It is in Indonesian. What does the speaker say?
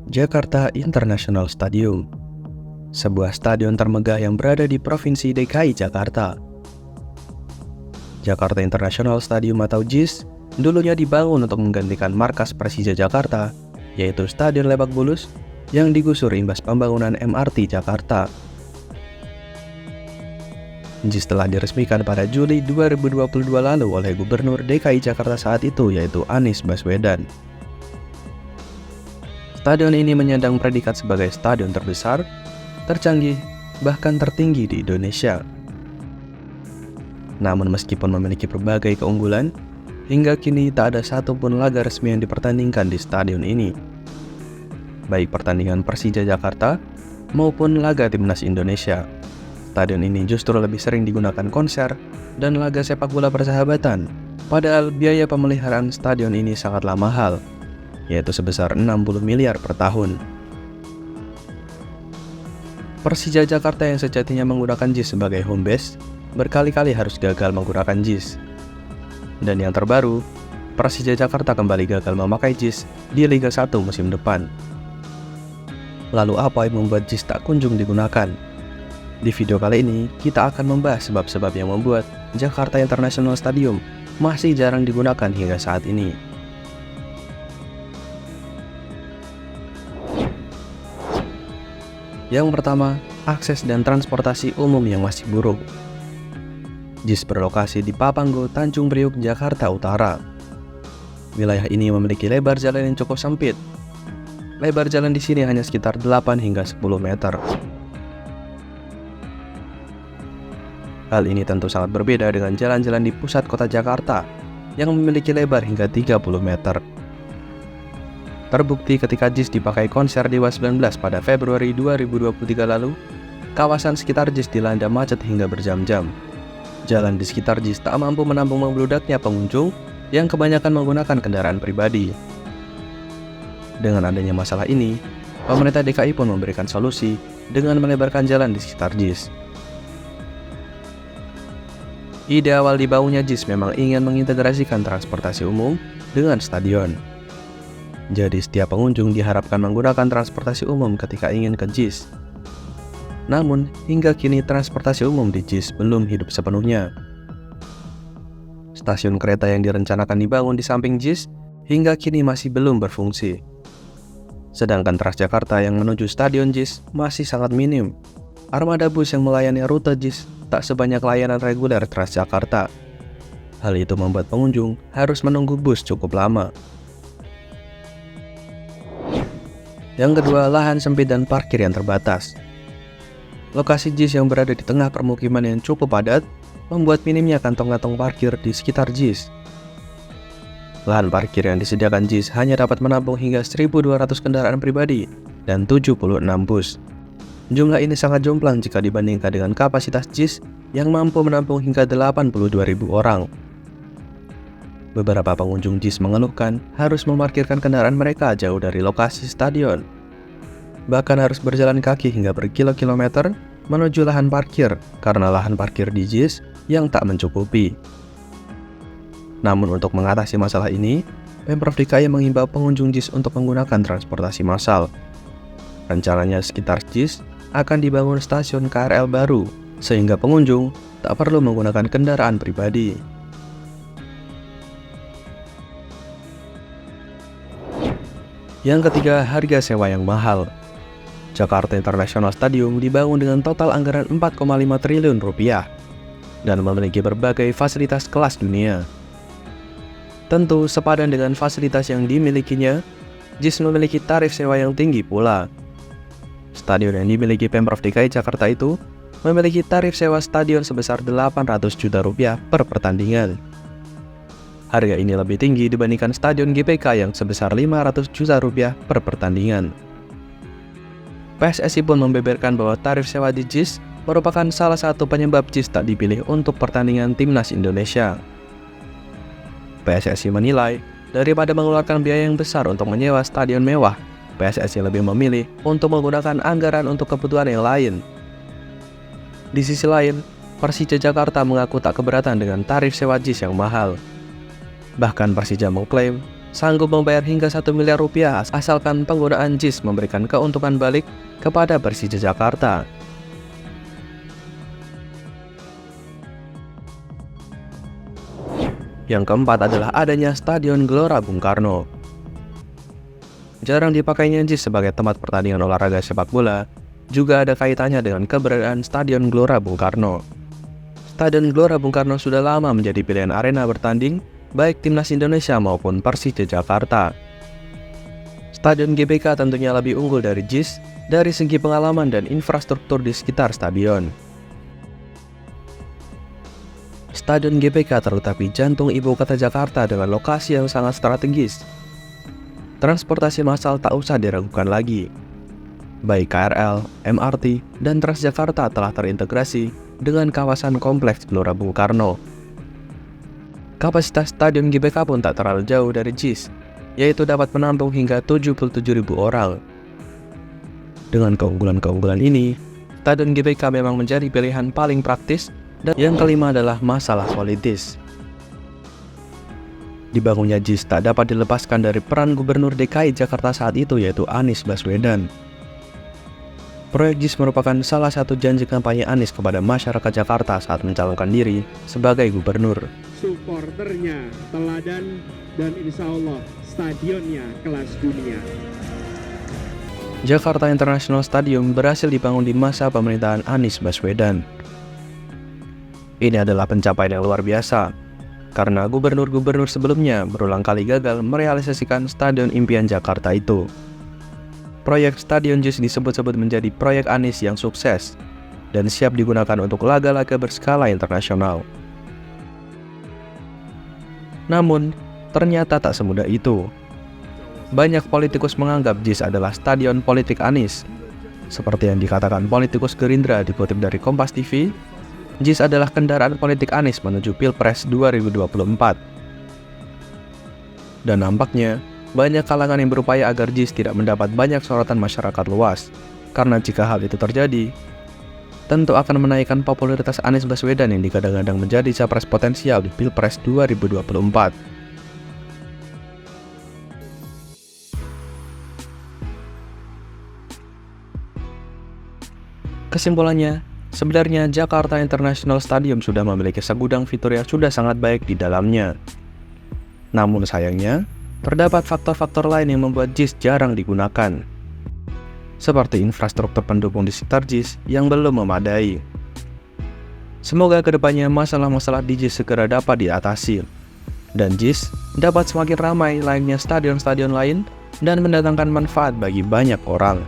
Jakarta International Stadium, sebuah stadion termegah yang berada di Provinsi DKI Jakarta. Jakarta International Stadium atau JIS dulunya dibangun untuk menggantikan markas Persija Jakarta, yaitu Stadion Lebak Bulus yang digusur imbas pembangunan MRT Jakarta. JIS telah diresmikan pada Juli 2022 lalu oleh Gubernur DKI Jakarta saat itu, yaitu Anies Baswedan. Stadion ini menyandang predikat sebagai stadion terbesar, tercanggih, bahkan tertinggi di Indonesia. Namun meskipun memiliki berbagai keunggulan, hingga kini tak ada satupun laga resmi yang dipertandingkan di stadion ini. Baik pertandingan Persija Jakarta maupun laga Timnas Indonesia. Stadion ini justru lebih sering digunakan konser dan laga sepak bola persahabatan, padahal biaya pemeliharaan stadion ini sangatlah mahal, yaitu sebesar 60 miliar per tahun. Persija Jakarta yang sejatinya menggunakan JIS sebagai home base, berkali-kali harus gagal menggunakan JIS. Dan yang terbaru, Persija Jakarta kembali gagal memakai JIS di Liga 1 musim depan. Lalu apa yang membuat JIS tak kunjung digunakan? Di video kali ini, kita akan membahas sebab-sebab yang membuat Jakarta International Stadium masih jarang digunakan hingga saat ini. Yang pertama, akses dan transportasi umum yang masih buruk. JIS berlokasi di Papanggo, Tanjung Priuk, Jakarta Utara. Wilayah ini memiliki lebar jalan yang cukup sempit. Lebar jalan di sini hanya sekitar 8 hingga 10 meter. Hal ini tentu sangat berbeda dengan jalan-jalan di pusat kota Jakarta yang memiliki lebar hingga 30 meter. Terbukti ketika JIS dipakai konser Dewa 19 pada Februari 2023 lalu, kawasan sekitar JIS dilanda macet hingga berjam-jam. Jalan di sekitar JIS tak mampu menampung membludaknya pengunjung yang kebanyakan menggunakan kendaraan pribadi. Dengan adanya masalah ini, pemerintah DKI pun memberikan solusi dengan melebarkan jalan di sekitar JIS. Ide awal dibangunnya JIS memang ingin mengintegrasikan transportasi umum dengan stadion. Jadi setiap pengunjung diharapkan menggunakan transportasi umum ketika ingin ke JIS. Namun, hingga kini transportasi umum di JIS belum hidup sepenuhnya. Stasiun kereta yang direncanakan dibangun di samping JIS hingga kini masih belum berfungsi. Sedangkan Transjakarta yang menuju stadion JIS masih sangat minim. Armada bus yang melayani rute JIS tak sebanyak layanan reguler Transjakarta. Hal itu membuat pengunjung harus menunggu bus cukup lama. Yang kedua, lahan sempit dan parkir yang terbatas. Lokasi JIS yang berada di tengah permukiman yang cukup padat membuat minimnya kantong-kantong parkir di sekitar JIS. Lahan parkir yang disediakan JIS hanya dapat menampung hingga 1.200 kendaraan pribadi dan 76 bus. Jumlah ini sangat jomplang jika dibandingkan dengan kapasitas JIS yang mampu menampung hingga 82.000 orang. Beberapa pengunjung JIS mengeluhkan harus memarkirkan kendaraan mereka jauh dari lokasi stadion. Bahkan harus berjalan kaki hingga berkilo-kilometer menuju lahan parkir karena lahan parkir di JIS yang tak mencukupi. Namun untuk mengatasi masalah ini, Pemprov DKI mengimbau pengunjung JIS untuk menggunakan transportasi massal. Rencananya sekitar JIS akan dibangun stasiun KRL baru, sehingga pengunjung tak perlu menggunakan kendaraan pribadi. Yang ketiga, harga sewa yang mahal. Jakarta International Stadium dibangun dengan total anggaran 4,5 triliun rupiah dan memiliki berbagai fasilitas kelas dunia. Tentu sepadan dengan fasilitas yang dimilikinya, JIS memiliki tarif sewa yang tinggi pula. Stadion yang dimiliki Pemprov DKI Jakarta itu memiliki tarif sewa stadion sebesar 800 juta rupiah per pertandingan. Harga ini lebih tinggi dibandingkan stadion GBK yang sebesar 500 juta rupiah per pertandingan. PSSI pun membeberkan bahwa tarif sewa di JIS merupakan salah satu penyebab JIS tak dipilih untuk pertandingan Timnas Indonesia. PSSI menilai, daripada mengeluarkan biaya yang besar untuk menyewa stadion mewah, PSSI lebih memilih untuk menggunakan anggaran untuk kebutuhan yang lain. Di sisi lain, Persija Jakarta mengaku tak keberatan dengan tarif sewa JIS yang mahal. Bahkan Persija mengklaim sanggup membayar hingga 1 miliar rupiah asalkan penggunaan JIS memberikan keuntungan balik kepada Persija Jakarta. Yang keempat adalah adanya Stadion Gelora Bung Karno. Jarang dipakainya JIS sebagai tempat pertandingan olahraga sepak bola, juga ada kaitannya dengan keberadaan Stadion Gelora Bung Karno. Stadion Gelora Bung Karno sudah lama menjadi pilihan arena bertanding, baik timnas Indonesia maupun Persija Jakarta. Stadion GBK tentunya lebih unggul dari JIS dari segi pengalaman dan infrastruktur di sekitar stadion. Stadion GBK terletak di jantung ibu kota Jakarta dengan lokasi yang sangat strategis. Transportasi massal tak usah diragukan lagi. Baik KRL, MRT, dan Transjakarta telah terintegrasi dengan kawasan kompleks Gelora Bung Karno. Kapasitas Stadion GBK pun tak terlalu jauh dari JIS, yaitu dapat menampung hingga 77.000 orang. Dengan keunggulan-keunggulan ini, Stadion GBK memang menjadi pilihan paling praktis. Dan yang kelima adalah masalah politis. Dibangunnya JIS tak dapat dilepaskan dari peran Gubernur DKI Jakarta saat itu, yaitu Anies Baswedan. Proyek JIS merupakan salah satu janji kampanye Anies kepada masyarakat Jakarta saat mencalonkan diri sebagai gubernur. Supporternya teladan dan insya Allah stadionnya kelas dunia. Jakarta International Stadium berhasil dibangun di masa pemerintahan Anies Baswedan. Ini adalah pencapaian yang luar biasa, karena gubernur-gubernur sebelumnya berulang kali gagal merealisasikan stadion impian Jakarta itu. Proyek Stadion JIS disebut-sebut menjadi proyek Anies yang sukses dan siap digunakan untuk laga-laga berskala internasional. Namun, ternyata tak semudah itu. Banyak politikus menganggap JIS adalah stadion politik Anies. Seperti yang dikatakan politikus Gerindra dikutip dari Kompas TV, JIS adalah kendaraan politik Anies menuju Pilpres 2024. Dan nampaknya, banyak kalangan yang berupaya agar JIS tidak mendapat banyak sorotan masyarakat luas. Karena jika hal itu terjadi, tentu akan menaikkan popularitas Anies Baswedan yang digadang-gadang menjadi capres potensial di Pilpres 2024. Kesimpulannya, sebenarnya Jakarta International Stadium sudah memiliki segudang fitur yang sudah sangat baik di dalamnya. Namun sayangnya, terdapat faktor-faktor lain yang membuat JIS jarang digunakan. Seperti infrastruktur pendukung di sekitar JIS yang belum memadai. Semoga kedepannya masalah-masalah di JIS segera dapat diatasi. Dan JIS dapat semakin ramai layaknya stadion-stadion lain dan mendatangkan manfaat bagi banyak orang.